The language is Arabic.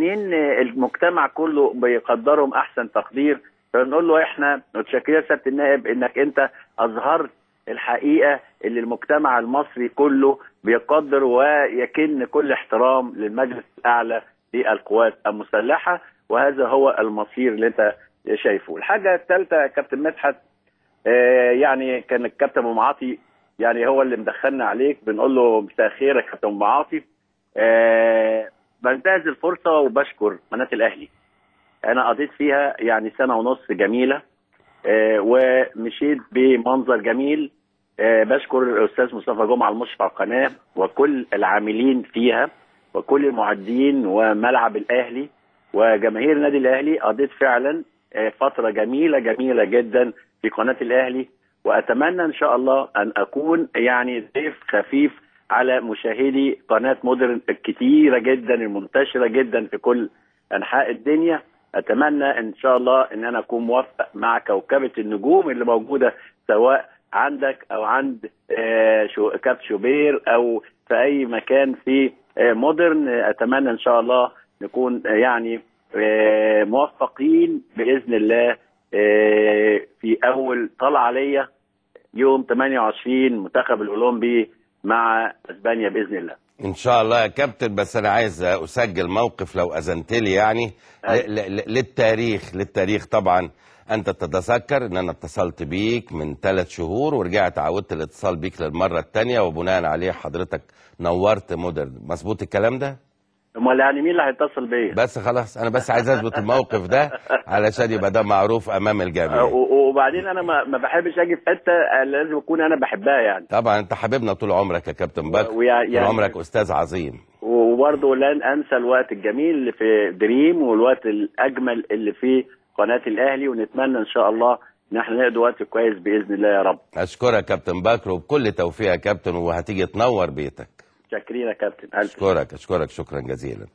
اتنين المجتمع كله بيقدرهم احسن تقدير، فنقول له احنا متشكرين يا سياده النائب انك انت اظهرت الحقيقه اللي المجتمع المصري كله بيقدر ويكن كل احترام للمجلس الاعلى للقوات المسلحه، وهذا هو المصير اللي انت شايفه. الحاجه الثالثه يا كابتن مدحت، يعني كان الكابتن ابو معاطي يعني هو اللي مدخلنا عليك، بنقول له مساء الخير يا كابتن ابو معاطي. بنتهز الفرصه وبشكر قناه الاهلي، انا قضيت فيها يعني سنه ونص جميله، ومشيت بمنظر جميل. بشكر الاستاذ مصطفى جمعه المشرف على القناه وكل العاملين فيها وكل المعدين وملعب الاهلي وجماهير النادي الاهلي. قضيت فعلا فتره جميله جميله جدا في قناه الاهلي، واتمنى ان شاء الله ان اكون يعني ضيف خفيف على مشاهدي قناه مودرن الكتيره جدا المنتشره جدا في كل انحاء الدنيا. اتمنى ان شاء الله ان انا اكون موفق مع كوكبه النجوم اللي موجوده سواء عندك او عند كابتن شوبير او في اي مكان في مودرن. اتمنى ان شاء الله نكون يعني موفقين باذن الله في اول طلعه ليا يوم 28 منتخب الاولمبي مع اسبانيا باذن الله. ان شاء الله يا كابتن، بس انا عايز اسجل موقف لو اذنت لي يعني للتاريخ طبعا. انت تتذكر ان انا اتصلت بيك من 3 شهور ورجعت عودت الاتصال بيك للمره الثانيه، وبناء عليه حضرتك نورت مودرن، مظبوط الكلام ده؟ امال يعني مين اللي هيتصل بيا؟ بس خلاص انا بس عايز اثبت الموقف ده علشان يبقى ده معروف امام الجميع. وبعدين انا ما بحبش اجي في حته لازم اكون انا بحبها يعني. طبعا انت حبيبنا طول عمرك يا كابتن بكر، طول عمرك استاذ عظيم. وبرضه لن انسى الوقت الجميل اللي في دريم والوقت الاجمل اللي في قناه الاهلي، ونتمنى ان شاء الله ان احنا نقضي وقت كويس باذن الله يا رب. اشكرك يا كابتن بكر وبكل توفيق يا كابتن، وهتيجي تنور بيتك. شاكرين يا كابتن. اشكرك شكرا جزيلا.